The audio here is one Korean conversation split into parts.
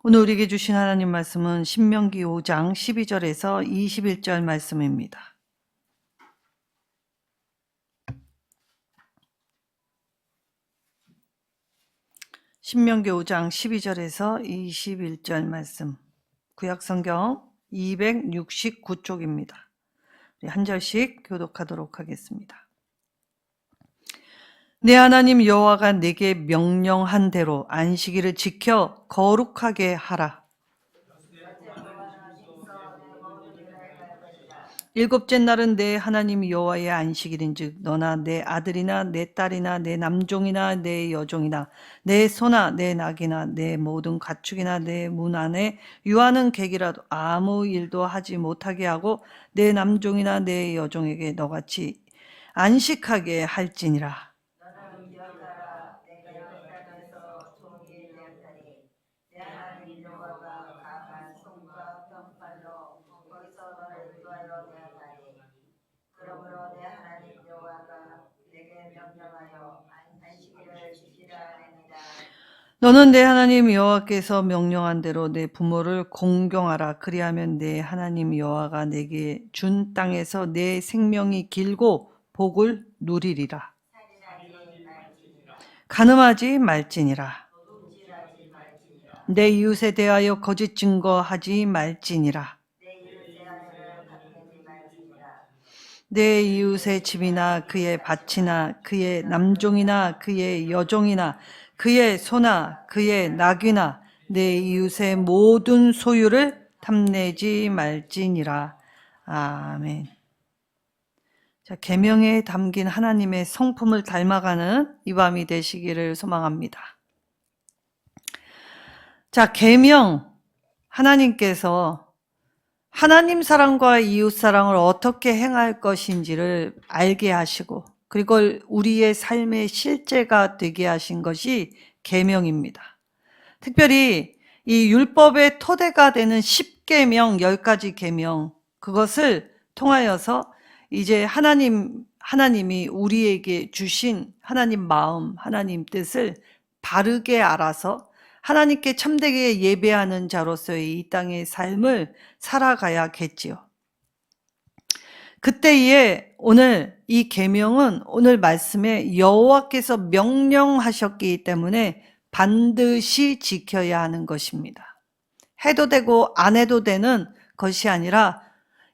오늘 우리에게 주신 하나님 말씀은 신명기 5장 12절에서 21절 말씀입니다. 신명기 5장 12절에서 21절 말씀, 구약성경 269쪽입니다. 우리 한 절씩 교독하도록 하겠습니다. 내 하나님 여호와가 내게 명령한 대로 안식일을 지켜 거룩하게 하라. 일곱째 날은 내 하나님 여호와의 안식일인즉 너나 내 아들이나 내 딸이나 내 남종이나 내 여종이나 내 소나 내 낙이나 내 모든 가축이나 내 문 안에 유하는 객이라도 아무 일도 하지 못하게 하고 내 남종이나 내 여종에게 너같이 안식하게 할지니라. 너는 기억하라. 내가 이 땅에서 종일 내었다니 내 하나님 여호와가 강한 손과 병팔로 거기서 너를 인도하여 내었다니. 그러므로 내 하나님 여호와가 내게 명령하여 안식일을 지키라 하느니라. 너는 내 하나님 여호와께서 명령한 대로 내 부모를 공경하라. 그리하면 내 하나님 여호와가 내게 준 땅에서 내 생명이 길고 복을 누리리라. 간음하지 말지니라. 도둑질하지 말지니라. 내 이웃에 대하여 거짓 증거하지 말지니라. 내 이웃의 아내를 가리지 말지니라. 내 이웃의 집이나 그의 밭이나 그의 남종이나 그의 여종이나 그의 소나 그의 낙이나 내 이웃의 모든 소유를 탐내지 말지니라. 아멘. 자, 계명에 담긴 하나님의 성품을 닮아가는 이 밤이 되시기를 소망합니다. 자, 계명, 하나님께서 하나님 사랑과 이웃 사랑을 어떻게 행할 것인지를 알게 하시고 그리고 우리의 삶의 실제가 되게 하신 것이 계명입니다. 특별히 이 율법의 토대가 되는 10계명, 10가지 계명, 그것을 통하여서 이제 하나님이 우리에게 주신 하나님 마음, 하나님 뜻을 바르게 알아서 하나님께 참되게 예배하는 자로서의 이 땅의 삶을 살아가야겠지요. 그때에 오늘 이 계명은 오늘 말씀에 여호와께서 명령하셨기 때문에 반드시 지켜야 하는 것입니다. 해도 되고 안 해도 되는 것이 아니라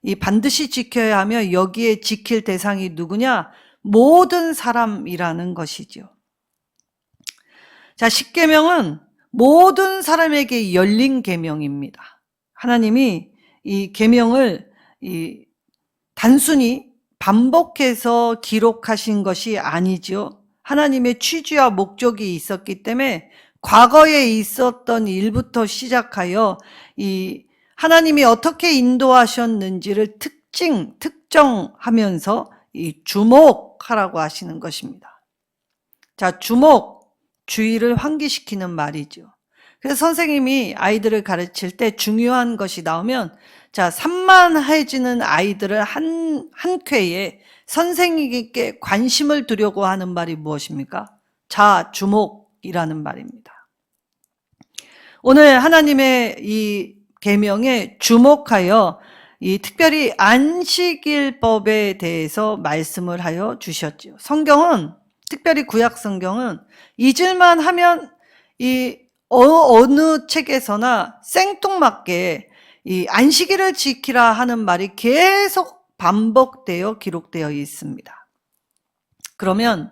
이 반드시 지켜야 하며 여기에 지킬 대상이 누구냐? 모든 사람이라는 것이죠. 자, 10계명은 모든 사람에게 열린 계명입니다. 하나님이 이 계명을 단순히 반복해서 기록하신 것이 아니죠. 하나님의 취지와 목적이 있었기 때문에 과거에 있었던 일부터 시작하여 이 하나님이 어떻게 인도하셨는지를 특정하면서 이 주목하라고 하시는 것입니다. 자, 주목, 주의를 환기시키는 말이죠. 그래서 선생님이 아이들을 가르칠 때 중요한 것이 나오면 자, 산만해지는 아이들을 한 쾌에 선생님께 관심을 두려고 하는 말이 무엇입니까? 자, 주목이라는 말입니다. 오늘 하나님의 이 계명에 주목하여 이 특별히 안식일법에 대해서 말씀을 하여 주셨죠. 성경은 특별히 구약 성경은 잊을만 하면 이 어느 책에서나 생뚱맞게 이 안식일을 지키라 하는 말이 계속 반복되어 기록되어 있습니다. 그러면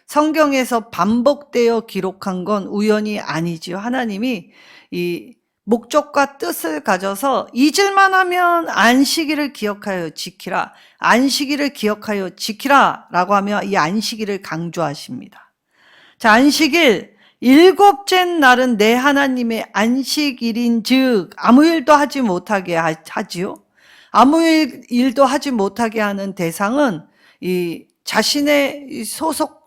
성경에서 반복되어 기록한 건 우연이 아니지요. 하나님이 이 목적과 뜻을 가져서 잊을만 하면 안식일을 기억하여 지키라. 안식일을 기억하여 지키라 라고 하며 이 안식일을 강조하십니다. 자, 안식일 7째 날은 내 하나님의 안식일인 즉 아무 일도 하지 못하게 하지요. 아무 일도 하지 못하게 하는 대상은 이 자신의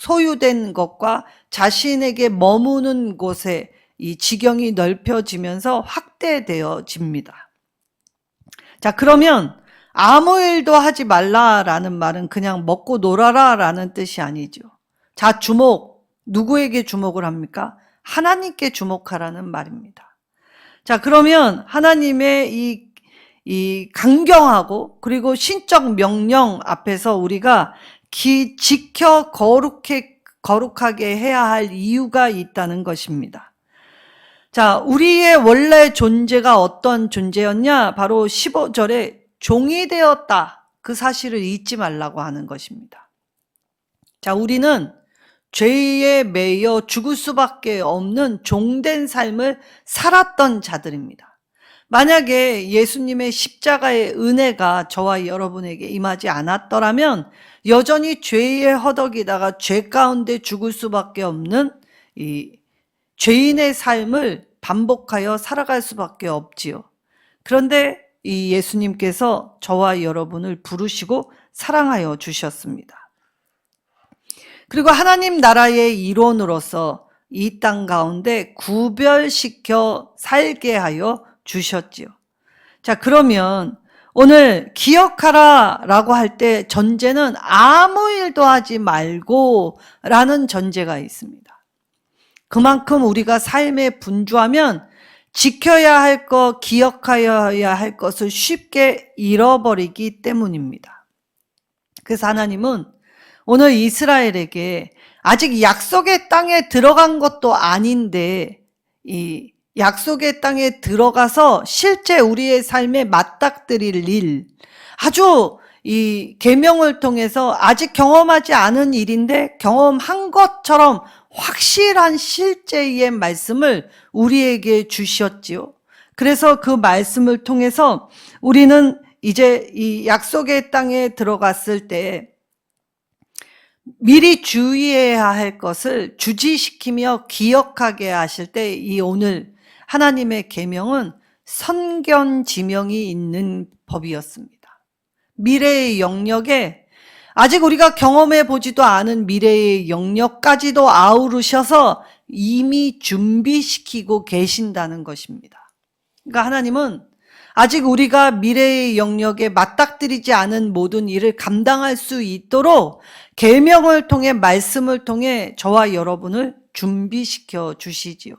소유된 것과 자신에게 머무는 곳에 이 지경이 넓혀지면서 확대되어집니다. 자, 그러면 아무 일도 하지 말라라는 말은 그냥 먹고 놀아라라는 뜻이 아니죠. 자, 주목. 누구에게 주목을 합니까? 하나님께 주목하라는 말입니다. 자, 그러면 하나님의 이 강경하고 그리고 신적 명령 앞에서 우리가 지켜 거룩하게 해야 할 이유가 있다는 것입니다. 자, 우리의 원래 존재가 어떤 존재였냐? 바로 15절에 종이 되었다. 그 사실을 잊지 말라고 하는 것입니다. 자, 우리는 죄에 매여 죽을 수밖에 없는 종된 삶을 살았던 자들입니다. 만약에 예수님의 십자가의 은혜가 저와 여러분에게 임하지 않았더라면 여전히 죄에 허덕이다가 죄 가운데 죽을 수밖에 없는 이 죄인의 삶을 반복하여 살아갈 수밖에 없지요. 그런데 이 예수님께서 저와 여러분을 부르시고 사랑하여 주셨습니다. 그리고 하나님 나라의 일원으로서 이 땅 가운데 구별시켜 살게 하여 주셨지요. 자, 그러면 오늘 기억하라 라고 할 때 전제는 아무 일도 하지 말고 라는 전제가 있습니다. 그만큼 우리가 삶에 분주하면 지켜야 할 것, 기억하여야 할 것을 쉽게 잃어버리기 때문입니다. 그래서 하나님은 오늘 이스라엘에게 아직 약속의 땅에 들어간 것도 아닌데 이 약속의 땅에 들어가서 실제 우리의 삶에 맞닥뜨릴 일, 아주 이 계명을 통해서 아직 경험하지 않은 일인데 경험한 것처럼 확실한 실제의 말씀을 우리에게 주셨지요. 그래서 그 말씀을 통해서 우리는 이제 이 약속의 땅에 들어갔을 때 미리 주의해야 할 것을 주지시키며 기억하게 하실 때 이 오늘 하나님의 계명은 선견지명이 있는 법이었습니다. 미래의 영역에 아직 우리가 경험해 보지도 않은 미래의 영역까지도 아우르셔서 이미 준비시키고 계신다는 것입니다. 그러니까 하나님은 아직 우리가 미래의 영역에 맞닥뜨리지 않은 모든 일을 감당할 수 있도록 계명을 통해 말씀을 통해 저와 여러분을 준비시켜 주시지요.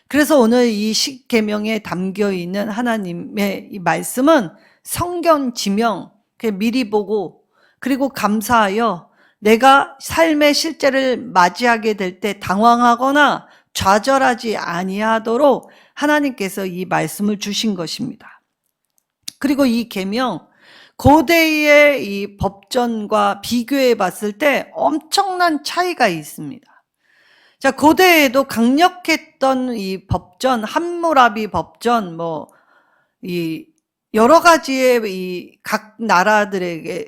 그래서 오늘 이 십계명에 담겨 있는 하나님의 이 말씀은 성견지명, 미리 보고 그리고 감사하여 내가 삶의 실제를 맞이하게 될 때 당황하거나 좌절하지 아니하도록 하나님께서 이 말씀을 주신 것입니다. 그리고 이 계명, 고대의 이 법전과 비교해 봤을 때 엄청난 차이가 있습니다. 자, 고대에도 강력했던 이 법전, 함무라비 법전, 이 여러 가지의 이 각 나라들에게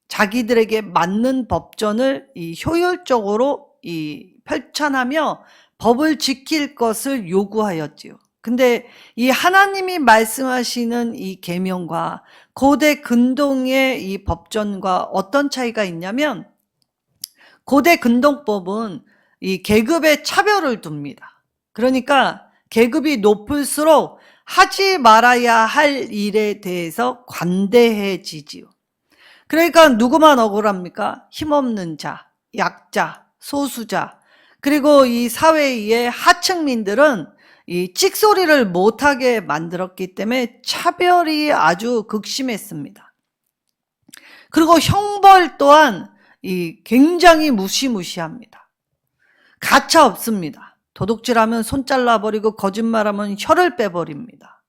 자기들에게 맞는 법전을 이 효율적으로 이 펼쳐나며 법을 지킬 것을 요구하였지요. 근데 이 하나님이 말씀하시는 이 계명과 고대 근동의 이 법전과 어떤 차이가 있냐면 고대 근동법은 이 계급의 차별을 둡니다. 그러니까 계급이 높을수록 하지 말아야 할 일에 대해서 관대해지지요. 그러니까 누구만 억울합니까? 힘없는 자, 약자, 소수자, 그리고 이 사회의 하층민들은 이 찍소리를 못하게 만들었기 때문에 차별이 아주 극심했습니다. 그리고 형벌 또한 이 굉장히 무시무시합니다. 가차 없습니다. 도둑질하면 손 잘라버리고 거짓말하면 혀를 빼버립니다.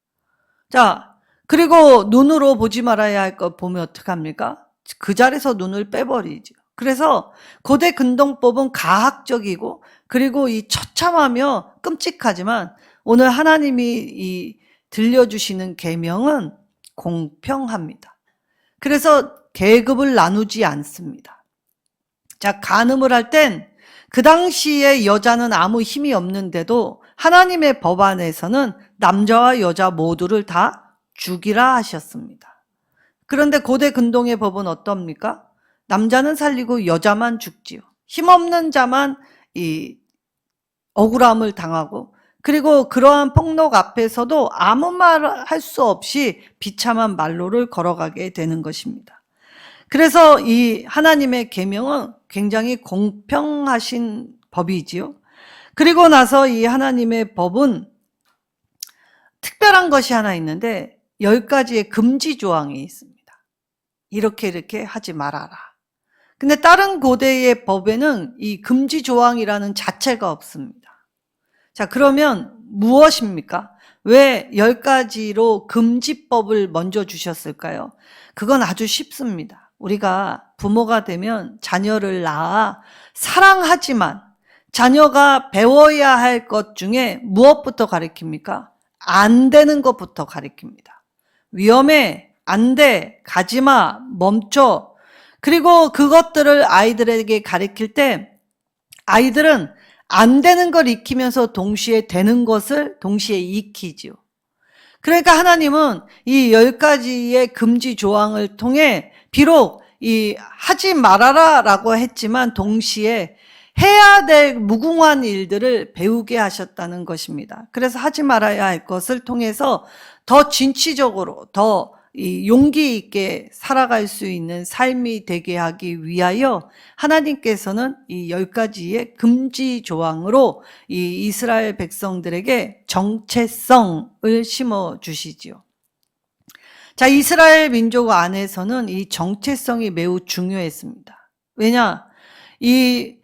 자, 그리고 눈으로 보지 말아야 할 것 보면 어떡합니까? 그 자리에서 눈을 빼버리죠. 그래서 고대 근동법은 가학적이고 그리고 이 처참하며 끔찍하지만 오늘 하나님이 이 들려주시는 계명은 공평합니다. 그래서 계급을 나누지 않습니다. 자, 간음을 할 땐 그 당시에 여자는 아무 힘이 없는데도 하나님의 법안에서는 남자와 여자 모두를 다 죽이라 하셨습니다. 그런데 고대 근동의 법은 어떻습니까? 남자는 살리고 여자만 죽지요. 힘없는 자만 이 억울함을 당하고 그리고 그러한 폭력 앞에서도 아무 말 할 수 없이 비참한 말로를 걸어가게 되는 것입니다. 그래서 이 하나님의 계명은 굉장히 공평하신 법이지요. 그리고 나서 이 하나님의 법은 특별한 것이 하나 있는데 10가지의 금지 조항이 있습니다. 이렇게 하지 말아라. 근데 다른 고대의 법에는 이 금지 조항이라는 자체가 없습니다. 자, 그러면 무엇입니까? 왜 10가지로 금지법을 먼저 주셨을까요? 그건 아주 쉽습니다. 우리가 부모가 되면 자녀를 낳아 사랑하지만 자녀가 배워야 할 것 중에 무엇부터 가르칩니까? 안 되는 것부터 가르칩니다. 위험해, 안 돼, 가지마, 멈춰. 그리고 그것들을 아이들에게 가르칠 때 아이들은 안 되는 걸 익히면서 동시에 되는 것을 동시에 익히지요. 그러니까 하나님은 이 10가지의 금지 조항을 통해 비록 이 하지 말아라 라고 했지만 동시에 해야 될 무궁한 일들을 배우게 하셨다는 것입니다. 그래서 하지 말아야 할 것을 통해서 더 진취적으로 더 이 용기 있게 살아갈 수 있는 삶이 되게 하기 위하여 하나님께서는 이 10가지의 금지 조항으로 이 이스라엘 백성들에게 정체성을 심어 주시지요. 자, 이스라엘 민족 안에서는 이 정체성이 매우 중요했습니다. 왜냐? 이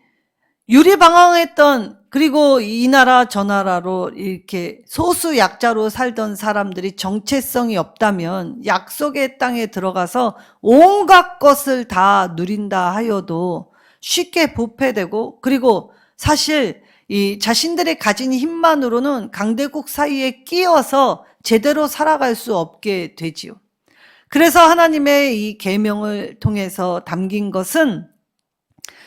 유리방황했던, 그리고 이 나라 저 나라로 이렇게 소수 약자로 살던 사람들이 정체성이 없다면 약속의 땅에 들어가서 온갖 것을 다 누린다 하여도 쉽게 부패되고, 그리고 사실 이 자신들이 가진 힘만으로는 강대국 사이에 끼어서 제대로 살아갈 수 없게 되지요. 그래서 하나님의 이 계명을 통해서 담긴 것은,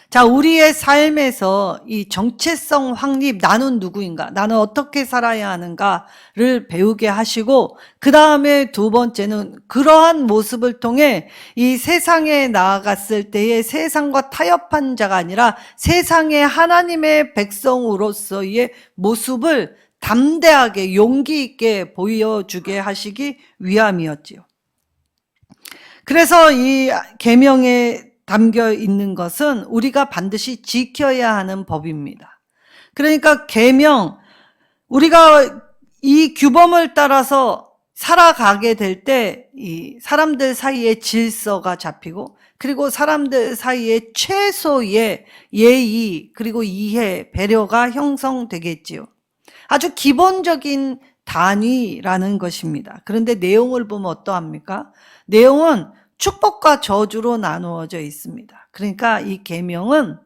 자, 우리의 삶에서 이 정체성 확립, 나는 누구인가, 나는 어떻게 살아야 하는가를 배우게 하시고, 그 다음에 두 번째는 그러한 모습을 통해 이 세상에 나아갔을 때의 세상과 타협한 자가 아니라 세상의 하나님의 백성으로서의 모습을 담대하게 용기 있게 보여주게 하시기 위함이었지요. 그래서 이 계명에 담겨 있는 것은 우리가 반드시 지켜야 하는 법입니다. 그러니까 계명, 우리가 이 규범을 따라서 살아가게 될 때 이 사람들 사이에 질서가 잡히고, 그리고 사람들 사이에 최소의 예의, 그리고 이해, 배려가 형성되겠지요. 아주 기본적인 단위라는 것입니다. 그런데 내용을 보면 어떠합니까? 내용은 축복과 저주로 나누어져 있습니다. 그러니까 이 계명은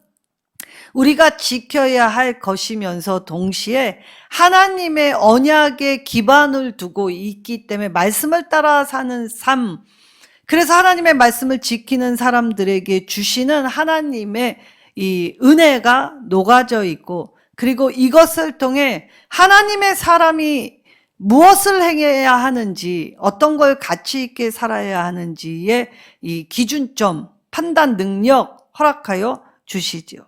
우리가 지켜야 할 것이면서 동시에 하나님의 언약에 기반을 두고 있기 때문에 말씀을 따라 사는 삶, 그래서 하나님의 말씀을 지키는 사람들에게 주시는 하나님의 이 은혜가 녹아져 있고, 그리고 이것을 통해 하나님의 사람이 무엇을 행해야 하는지, 어떤 걸 가치 있게 살아야 하는지의 이 기준점, 판단 능력 허락하여 주시지요.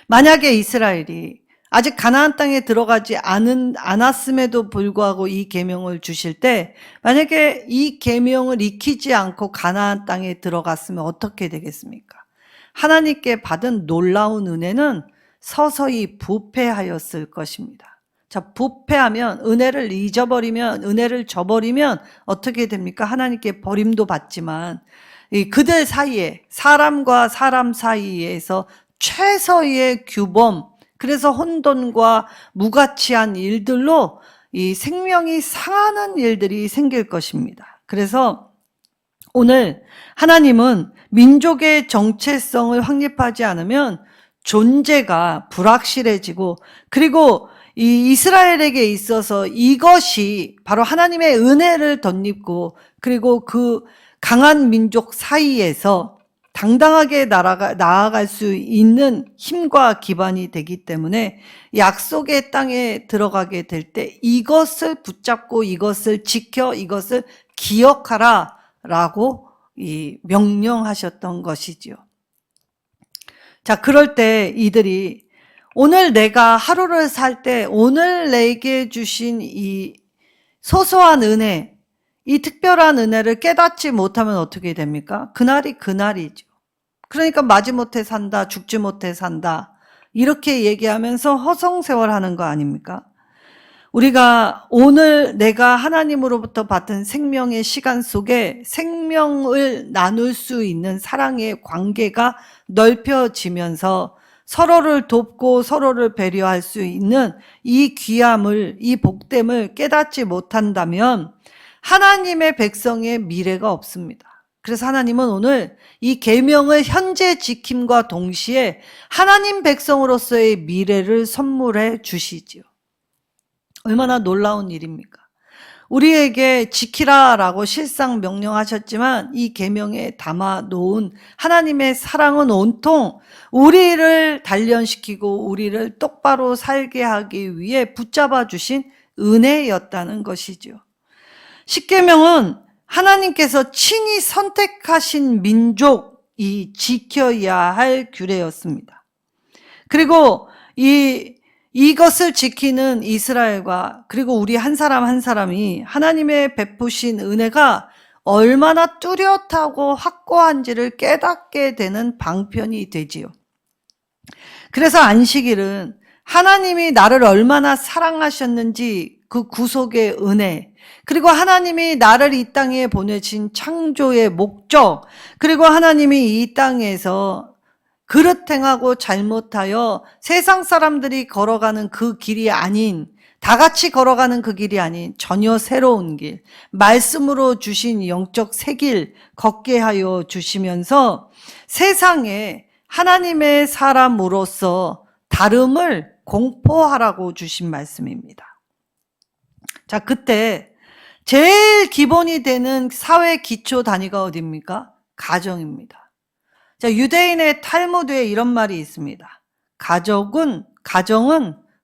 만약에 이스라엘이 아직 가나안 땅에 들어가지 않았음에도 불구하고 이 계명을 주실 때, 만약에 이 계명을 익히지 않고 가나안 땅에 들어갔으면 어떻게 되겠습니까? 하나님께 받은 놀라운 은혜는 서서히 부패하였을 것입니다. 자, 부패하면, 은혜를 잊어버리면, 은혜를 저버리면 어떻게 됩니까? 하나님께 버림도 받지만 그들 사이에, 사람과 사람 사이에서 최소의 규범, 그래서 혼돈과 무가치한 일들로 이 생명이 상하는 일들이 생길 것입니다. 그래서 오늘 하나님은 민족의 정체성을 확립하지 않으면 존재가 불확실해지고, 그리고 이 이스라엘에게 있어서 이것이 바로 하나님의 은혜를 덧입고, 그리고 그 강한 민족 사이에서 당당하게 나아갈 수 있는 힘과 기반이 되기 때문에 약속의 땅에 들어가게 될 때 이것을 붙잡고 이것을 지켜 이것을 기억하라 라고 명령하셨던 것이지요. 자, 그럴 때 이들이 오늘 내가 하루를 살 때 오늘 내게 주신 이 소소한 은혜, 이 특별한 은혜를 깨닫지 못하면 어떻게 됩니까? 그날이 그날이죠. 그러니까 마지못해 산다, 죽지 못해 산다, 이렇게 얘기하면서 허송세월하는 거 아닙니까? 우리가 오늘 내가 하나님으로부터 받은 생명의 시간 속에 생명을 나눌 수 있는 사랑의 관계가 넓혀지면서 서로를 돕고 서로를 배려할 수 있는 이 귀함을, 이 복됨을 깨닫지 못한다면 하나님의 백성의 미래가 없습니다. 그래서 하나님은 오늘 이 계명을 현재 지킴과 동시에 하나님 백성으로서의 미래를 선물해 주시지요. 얼마나 놀라운 일입니까? 우리에게 지키라라고 실상 명령하셨지만 이 계명에 담아 놓은 하나님의 사랑은 온통 우리를 단련시키고 우리를 똑바로 살게 하기 위해 붙잡아 주신 은혜였다는 것이죠. 십계명은 하나님께서 친히 선택하신 민족이 지켜야 할 규례였습니다. 그리고 이것을 지키는 이스라엘과 그리고 우리 한 사람 한 사람이 하나님의 베푸신 은혜가 얼마나 뚜렷하고 확고한지를 깨닫게 되는 방편이 되지요. 그래서 안식일은 하나님이 나를 얼마나 사랑하셨는지 그 구속의 은혜, 그리고 하나님이 나를 이 땅에 보내신 창조의 목적, 그리고 하나님이 이 땅에서 그릇 행하고 잘못하여 세상 사람들이 걸어가는 그 길이 아닌, 다 같이 걸어가는 그 길이 아닌 전혀 새로운 길, 말씀으로 주신 영적 새길 걷게 하여 주시면서 세상에 하나님의 사람으로서 다름을 공포하라고 주신 말씀입니다. 자, 그때 제일 기본이 되는 사회 기초 단위가 어디입니까? 가정입니다. 자, 유대인의 탈무드에 이런 말이 있습니다. 가정은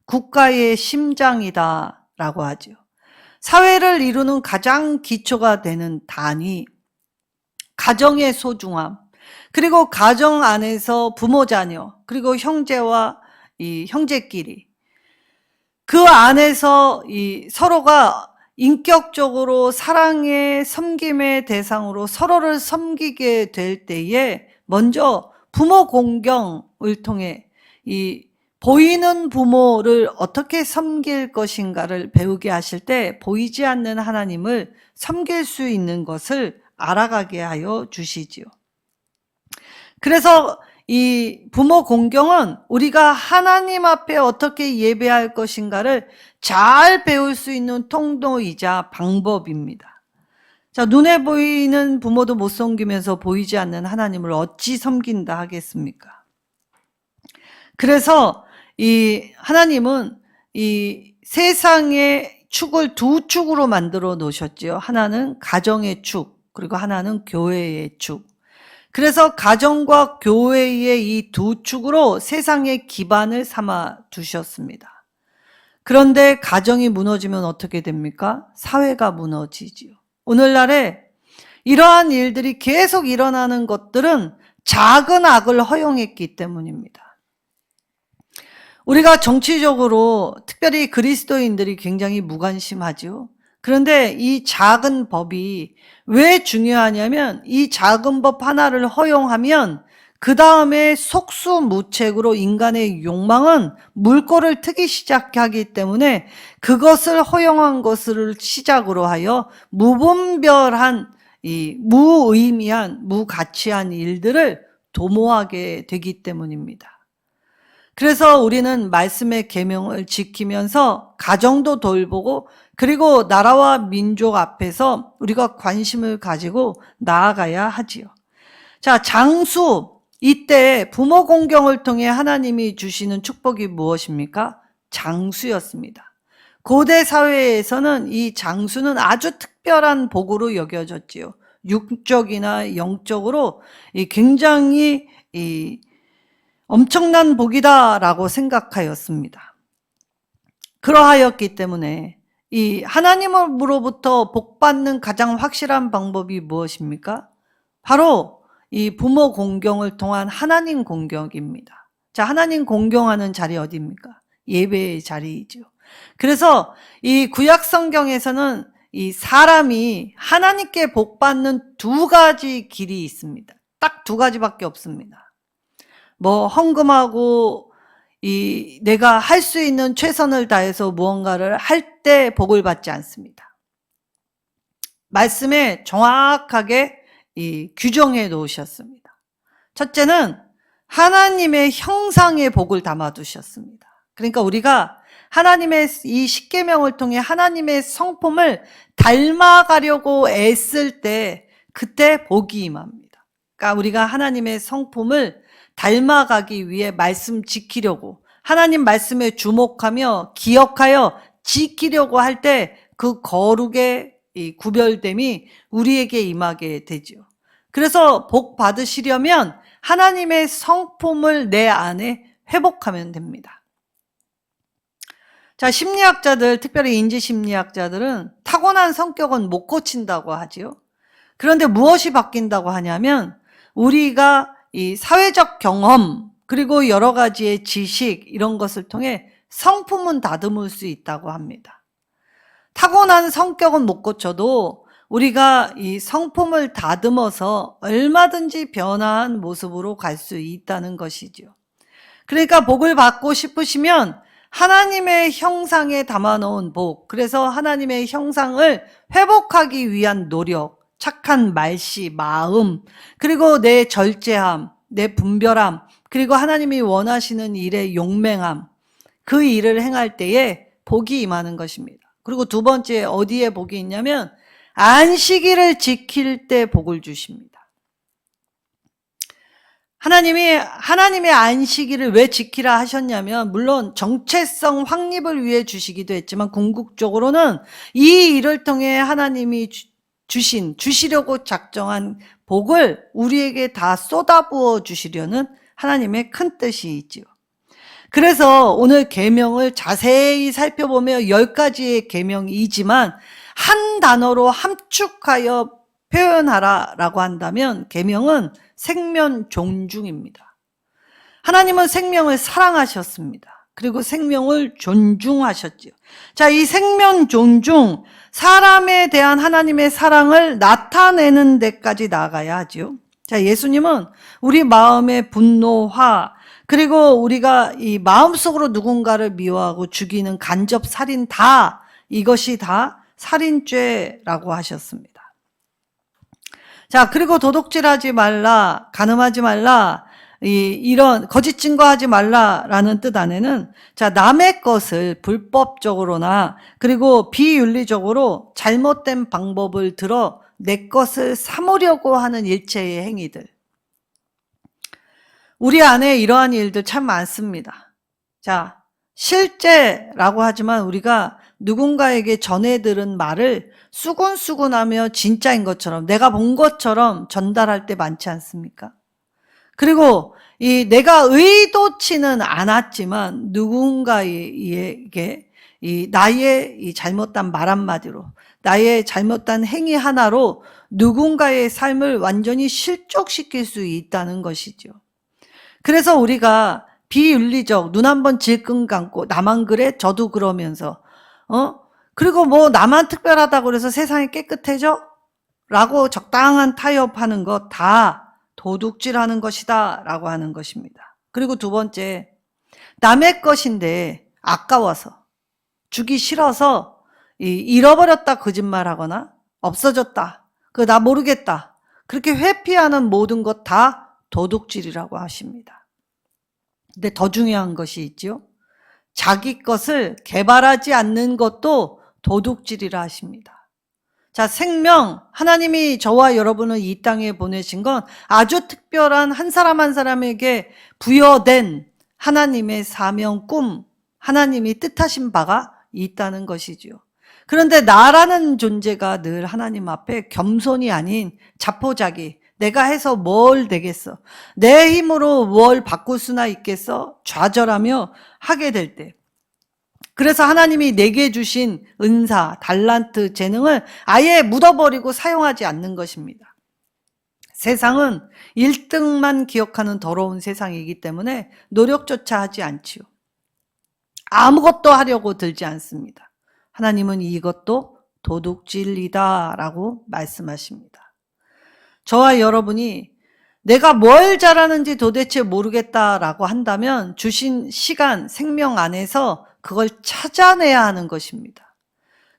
국가의 심장이다 라고 하죠. 사회를 이루는 가장 기초가 되는 단위, 가정의 소중함, 그리고 가정 안에서 부모 자녀, 그리고 형제와 이 형제끼리 그 안에서 이 서로가 인격적으로 사랑의 섬김의 대상으로 서로를 섬기게 될 때에 먼저 부모 공경을 통해 이 보이는 부모를 어떻게 섬길 것인가를 배우게 하실 때 보이지 않는 하나님을 섬길 수 있는 것을 알아가게 하여 주시지요. 그래서 이 부모 공경은 우리가 하나님 앞에 어떻게 예배할 것인가를 잘 배울 수 있는 통로이자 방법입니다. 자, 눈에 보이는 부모도 못 섬기면서 보이지 않는 하나님을 어찌 섬긴다 하겠습니까? 그래서 이 하나님은 이 세상의 축을 두 축으로 만들어 놓으셨지요. 하나는 가정의 축, 그리고 하나는 교회의 축. 그래서 가정과 교회의 이 두 축으로 세상의 기반을 삼아 두셨습니다. 그런데 가정이 무너지면 어떻게 됩니까? 사회가 무너지지요. 오늘날에 이러한 일들이 계속 일어나는 것들은 작은 악을 허용했기 때문입니다. 우리가 정치적으로 특별히 그리스도인들이 굉장히 무관심하죠. 그런데 이 작은 법이 왜 중요하냐면 이 작은 법 하나를 허용하면 그 다음에 속수무책으로 인간의 욕망은 물꼬를 트기 시작하기 때문에 그것을 허용한 것을 시작으로 하여 무분별한 이 무의미한 무가치한 일들을 도모하게 되기 때문입니다. 그래서 우리는 말씀의 계명을 지키면서 가정도 돌보고 그리고 나라와 민족 앞에서 우리가 관심을 가지고 나아가야 하지요. 자, 장수. 이때 부모 공경을 통해 하나님이 주시는 축복이 무엇입니까? 장수였습니다. 고대 사회에서는 이 장수는 아주 특별한 복으로 여겨졌지요. 육적이나 영적으로 굉장히 엄청난 복이다라고 생각하였습니다. 그러하였기 때문에 이 하나님으로부터 복받는 가장 확실한 방법이 무엇입니까? 바로 이 부모 공경을 통한 하나님 공경입니다. 자, 하나님 공경하는 자리 어디입니까? 예배의 자리이죠. 그래서 이 구약 성경에서는 이 사람이 하나님께 복받는 두 가지 길이 있습니다. 딱 두 가지밖에 없습니다. 뭐 헌금하고 내가 할 수 있는 최선을 다해서 무언가를 할 때 복을 받지 않습니다. 말씀에 정확하게 규정해 놓으셨습니다. 첫째는 하나님의 형상의 복을 담아 두셨습니다. 그러니까 우리가 하나님의 이 십계명을 통해 하나님의 성품을 닮아가려고 애쓸 때 그때 복이 임합니다. 그러니까 우리가 하나님의 성품을 닮아가기 위해 말씀 지키려고 하나님 말씀에 주목하며 기억하여 지키려고 할 때 그 거룩의 이 구별됨이 우리에게 임하게 되죠. 그래서 복 받으시려면 하나님의 성품을 내 안에 회복하면 됩니다. 자, 심리학자들, 특별히 인지심리학자들은 타고난 성격은 못 고친다고 하지요. 그런데 무엇이 바뀐다고 하냐면 우리가 이 사회적 경험 그리고 여러 가지의 지식 이런 것을 통해 성품은 다듬을 수 있다고 합니다. 타고난 성격은 못 고쳐도 우리가 이 성품을 다듬어서 얼마든지 변화한 모습으로 갈 수 있다는 것이죠. 그러니까 복을 받고 싶으시면 하나님의 형상에 담아놓은 복, 그래서 하나님의 형상을 회복하기 위한 노력, 착한 말씨, 마음, 그리고 내 절제함, 내 분별함, 그리고 하나님이 원하시는 일의 용맹함, 그 일을 행할 때에 복이 임하는 것입니다. 그리고 두 번째 어디에 복이 있냐면 안식일을 지킬 때 복을 주십니다. 하나님의 안식일을 왜 지키라 하셨냐면 물론 정체성 확립을 위해 주시기도 했지만 궁극적으로는 이 일을 통해 하나님이 주시려고 작정한 복을 우리에게 다 쏟아부어 주시려는 하나님의 큰 뜻이 있지요. 그래서 오늘 계명을 자세히 살펴보며 10가지의 계명이지만 한 단어로 함축하여 표현하라라고 한다면 계명은 생명 존중입니다. 하나님은 생명을 사랑하셨습니다. 그리고 생명을 존중하셨지요. 자, 이 생명 존중, 사람에 대한 하나님의 사랑을 나타내는 데까지 나아가야 하지요. 자, 예수님은 우리 마음의 분노, 화, 그리고 우리가 이 마음속으로 누군가를 미워하고 죽이는 간접 살인 이것이 다 살인죄라고 하셨습니다. 자, 그리고 도둑질하지 말라, 간음하지 말라, 이런 거짓 증거하지 말라라는 뜻 안에는 자, 남의 것을 불법적으로나 그리고 비윤리적으로 잘못된 방법을 들어 내 것을 삼으려고 하는 일체의 행위들. 우리 안에 이러한 일들 참 많습니다. 자, 실제라고 하지만 우리가 누군가에게 전해 들은 말을 수군수군하며 진짜인 것처럼 내가 본 것처럼 전달할 때 많지 않습니까? 그리고 내가 의도치는 않았지만 누군가에게 나의 잘못된 말 한마디로 나의 잘못된 행위 하나로 누군가의 삶을 완전히 실족시킬 수 있다는 것이죠. 그래서 우리가 비윤리적 눈 한번 질끈 감고 나만 그래 저도 그러면서 그리고 뭐 나만 특별하다고 그래서 세상이 깨끗해져? 라고 적당한 타협하는 것 다 도둑질하는 것이다 라고 하는 것입니다. 그리고 두 번째, 남의 것인데 아까워서 주기 싫어서 잃어버렸다 거짓말하거나 없어졌다 나 모르겠다 그렇게 회피하는 모든 것 다 도둑질이라고 하십니다. 근데 더 중요한 것이 있죠. 자기 것을 개발하지 않는 것도 도둑질이라 하십니다. 자, 생명, 하나님이 저와 여러분을 이 땅에 보내신 건 아주 특별한 한 사람 한 사람에게 부여된 하나님의 사명, 꿈, 하나님이 뜻하신 바가 있다는 것이지요. 그런데 나라는 존재가 늘 하나님 앞에 겸손이 아닌 자포자기, 내가 해서 뭘 되겠어? 내 힘으로 뭘 바꿀 수나 있겠어? 좌절하며 하게 될 때. 그래서 하나님이 내게 주신 은사, 달란트, 재능을 아예 묻어버리고 사용하지 않는 것입니다. 세상은 1등만 기억하는 더러운 세상이기 때문에 노력조차 하지 않지요. 아무것도 하려고 들지 않습니다. 하나님은 이것도 도둑질이다 라고 말씀하십니다. 저와 여러분이 내가 뭘 잘하는지 도대체 모르겠다라고 한다면 주신 시간, 생명 안에서 그걸 찾아내야 하는 것입니다.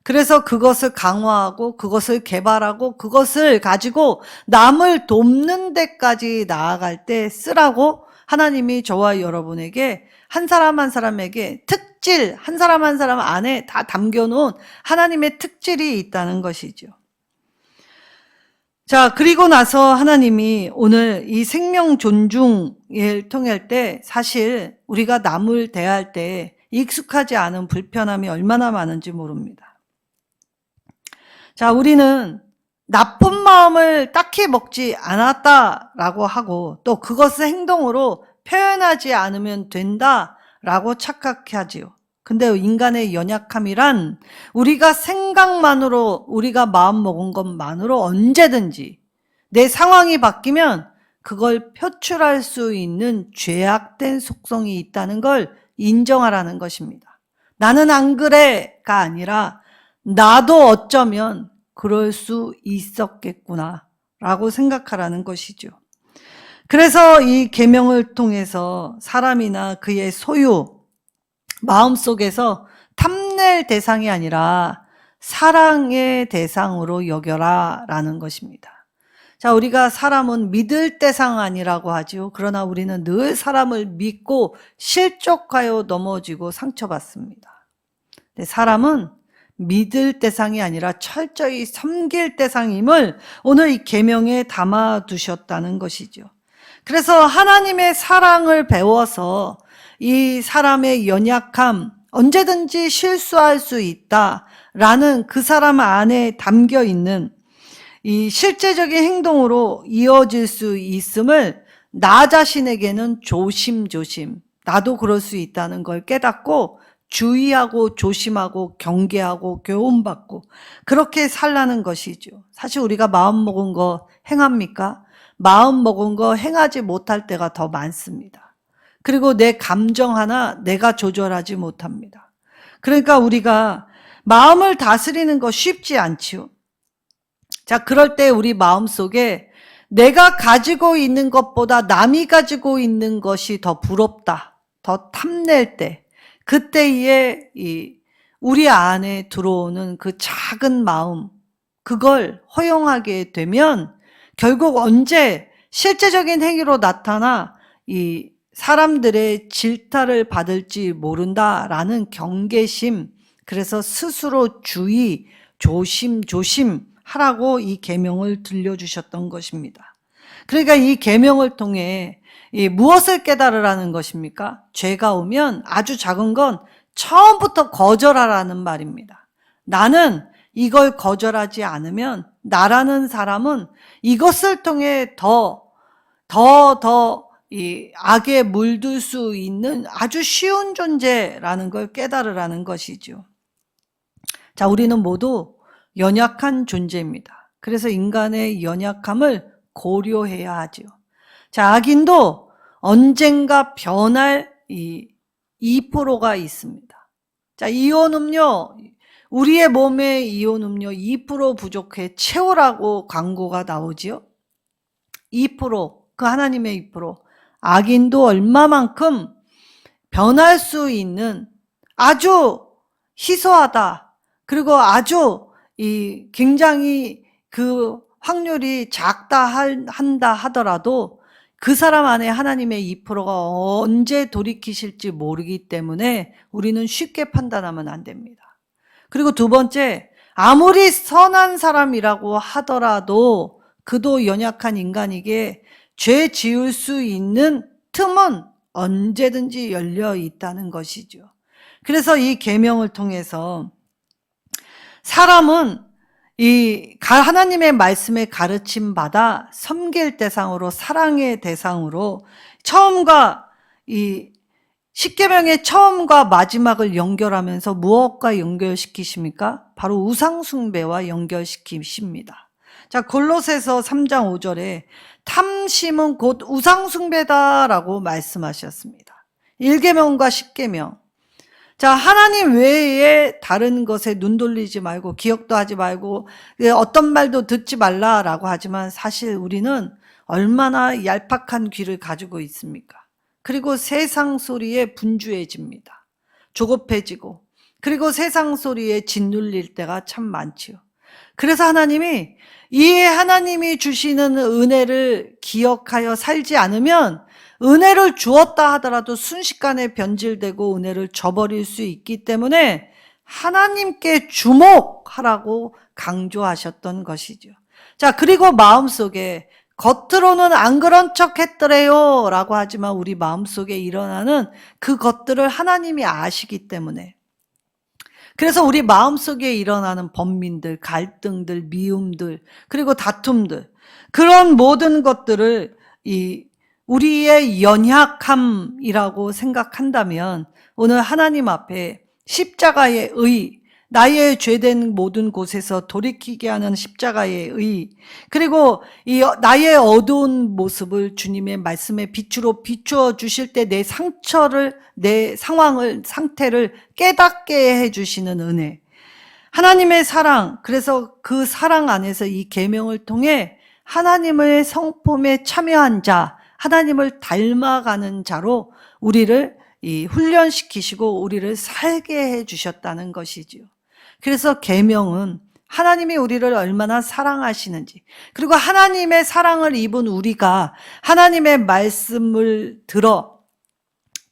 그래서 그것을 강화하고 그것을 개발하고 그것을 가지고 남을 돕는 데까지 나아갈 때 쓰라고 하나님이 저와 여러분에게 한 사람 한 사람에게 특질, 한 사람 한 사람 안에 다 담겨놓은 하나님의 특질이 있다는 것이죠. 자, 그리고 나서 하나님이 오늘 이 생명 존중을 통할 때 사실 우리가 남을 대할 때 익숙하지 않은 불편함이 얼마나 많은지 모릅니다. 자, 우리는 나쁜 마음을 딱히 먹지 않았다라고 하고 또 그것을 행동으로 표현하지 않으면 된다라고 착각하지요. 근데 인간의 연약함이란 우리가 생각만으로 우리가 마음먹은 것만으로 언제든지 내 상황이 바뀌면 그걸 표출할 수 있는 죄악된 속성이 있다는 걸 인정하라는 것입니다. 나는 안 그래가 아니라 나도 어쩌면 그럴 수 있었겠구나 라고 생각하라는 것이죠. 그래서 이 계명을 통해서 사람이나 그의 소유, 마음속에서 탐낼 대상이 아니라 사랑의 대상으로 여겨라 라는 것입니다. 자, 우리가 사람은 믿을 대상 아니라고 하죠. 그러나 우리는 늘 사람을 믿고 실족하여 넘어지고 상처받습니다. 근데 사람은 믿을 대상이 아니라 철저히 섬길 대상임을 오늘 이 계명에 담아두셨다는 것이죠. 그래서 하나님의 사랑을 배워서 이 사람의 연약함, 언제든지 실수할 수 있다라는 그 사람 안에 담겨 있는 이 실제적인 행동으로 이어질 수 있음을 나 자신에게는 조심조심, 나도 그럴 수 있다는 걸 깨닫고 주의하고 조심하고 경계하고 교훈받고 그렇게 살라는 것이죠. 사실 우리가 마음먹은 거 행합니까? 마음먹은 거 행하지 못할 때가 더 많습니다. 그리고 내 감정 하나 내가 조절하지 못합니다. 그러니까 우리가 마음을 다스리는 거 쉽지 않지요. 자, 그럴 때 우리 마음속에 내가 가지고 있는 것보다 남이 가지고 있는 것이 더 부럽다, 더 탐낼 때, 그때에 우리 안에 들어오는 그 작은 마음, 그걸 허용하게 되면 결국 언제 실제적인 행위로 나타나 이 사람들의 질타를 받을지 모른다라는 경계심, 그래서 스스로 주의, 조심 하라고 이 계명을 들려주셨던 것입니다. 그러니까 이 계명을 통해 무엇을 깨달으라는 것입니까? 죄가 오면 아주 작은 건 처음부터 거절하라는 말입니다. 나는 이걸 거절하지 않으면 나라는 사람은 이것을 통해 더 이 악에 물들 수 있는 아주 쉬운 존재라는 걸 깨달으라는 것이죠. 자, 우리는 모두 연약한 존재입니다. 그래서 인간의 연약함을 고려해야 하죠. 자, 악인도 언젠가 변할 이 2%가 있습니다. 자, 이온음료, 우리의 몸에 이온음료 2% 부족해 채우라고 광고가 나오지요. 2%, 그 하나님의 2%. 악인도 얼마만큼 변할 수 있는 아주 희소하다. 그리고 아주 굉장히 그 확률이 작다 한다 하더라도 그 사람 안에 하나님의 2%가 언제 돌이키실지 모르기 때문에 우리는 쉽게 판단하면 안 됩니다. 그리고 두 번째, 아무리 선한 사람이라고 하더라도 그도 연약한 인간에게 죄 지을 수 있는 틈은 언제든지 열려 있다는 것이죠. 그래서 이 계명을 통해서 사람은 하나님의 말씀에 가르침 받아 섬길 대상으로, 사랑의 대상으로 처음과 십계명의 처음과 마지막을 연결하면서 무엇과 연결시키십니까? 바로 우상숭배와 연결시키십니다. 자, 골로새서 3장 5절에 탐심은 곧 우상숭배다라고 말씀하셨습니다. 1계명과 10계명. 자, 하나님 외에 다른 것에 눈 돌리지 말고 기억도 하지 말고 어떤 말도 듣지 말라라고 하지만 사실 우리는 얼마나 얄팍한 귀를 가지고 있습니까? 그리고 세상 소리에 분주해집니다. 조급해지고, 그리고 세상 소리에 짓눌릴 때가 참 많지요. 그래서 하나님이 이 하나님이 주시는 은혜를 기억하여 살지 않으면 은혜를 주었다 하더라도 순식간에 변질되고 은혜를 저버릴 수 있기 때문에 하나님께 주목하라고 강조하셨던 것이죠. 자, 그리고 마음속에 겉으로는 안 그런 척 했더래요 라고 하지만 우리 마음속에 일어나는 그 것들을 하나님이 아시기 때문에, 그래서 우리 마음속에 일어나는 번민들, 갈등들, 미움들, 그리고 다툼들, 그런 모든 것들을 우리의 연약함이라고 생각한다면 오늘 하나님 앞에 십자가의 의, 나의 죄된 모든 곳에서 돌이키게 하는 십자가의 의, 그리고 나의 어두운 모습을 주님의 말씀의 빛으로 비추어 주실 때 내 상처를, 내 상태를 깨닫게 해주시는 은혜, 하나님의 사랑, 그래서 그 사랑 안에서 이 계명을 통해 하나님의 성품에 참여한 자, 하나님을 닮아가는 자로 우리를 훈련시키시고 우리를 살게 해주셨다는 것이지요. 그래서 계명은 하나님이 우리를 얼마나 사랑하시는지, 그리고 하나님의 사랑을 입은 우리가 하나님의 말씀을 들어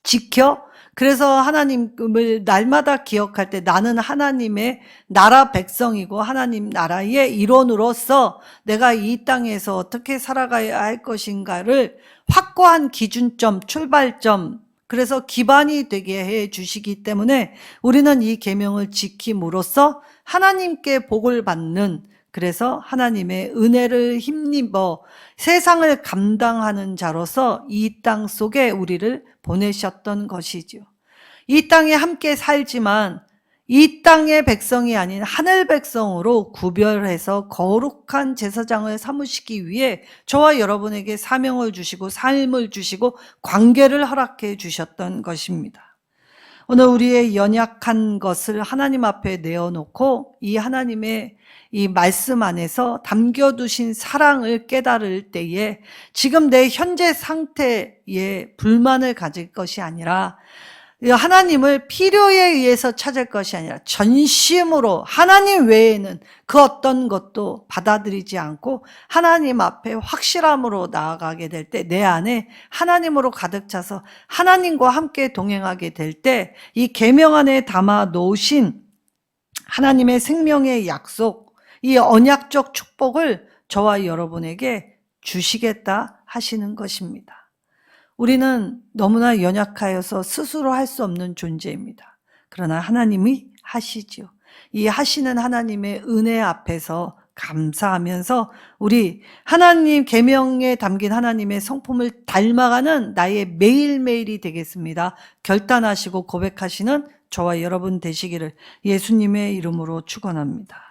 지켜, 그래서 하나님을 날마다 기억할 때 나는 하나님의 나라 백성이고 하나님 나라의 일원으로서 내가 이 땅에서 어떻게 살아가야 할 것인가를 확고한 기준점, 출발점, 그래서 기반이 되게 해 주시기 때문에 우리는 이 계명을 지킴으로써 하나님께 복을 받는, 그래서 하나님의 은혜를 힘입어 세상을 감당하는 자로서 이 땅 속에 우리를 보내셨던 것이죠. 이 땅에 함께 살지만 이 땅의 백성이 아닌 하늘 백성으로 구별해서 거룩한 제사장을 삼으시기 위해 저와 여러분에게 사명을 주시고 삶을 주시고 관계를 허락해 주셨던 것입니다. 오늘 우리의 연약한 것을 하나님 앞에 내어놓고 이 하나님의 이 말씀 안에서 담겨두신 사랑을 깨달을 때에 지금 내 현재 상태에 불만을 가질 것이 아니라 하나님을 필요에 의해서 찾을 것이 아니라 전심으로 하나님 외에는 그 어떤 것도 받아들이지 않고 하나님 앞에 확실함으로 나아가게 될 때 내 안에 하나님으로 가득 차서 하나님과 함께 동행하게 될 때 이 계명 안에 담아 놓으신 하나님의 생명의 약속, 이 언약적 축복을 저와 여러분에게 주시겠다 하시는 것입니다. 우리는 너무나 연약하여서 스스로 할 수 없는 존재입니다. 그러나 하나님이 하시지요. 이 하시는 하나님의 은혜 앞에서 감사하면서 우리 하나님 계명에 담긴 하나님의 성품을 닮아가는 나의 매일매일이 되겠습니다. 결단하시고 고백하시는 저와 여러분 되시기를 예수님의 이름으로 축원합니다.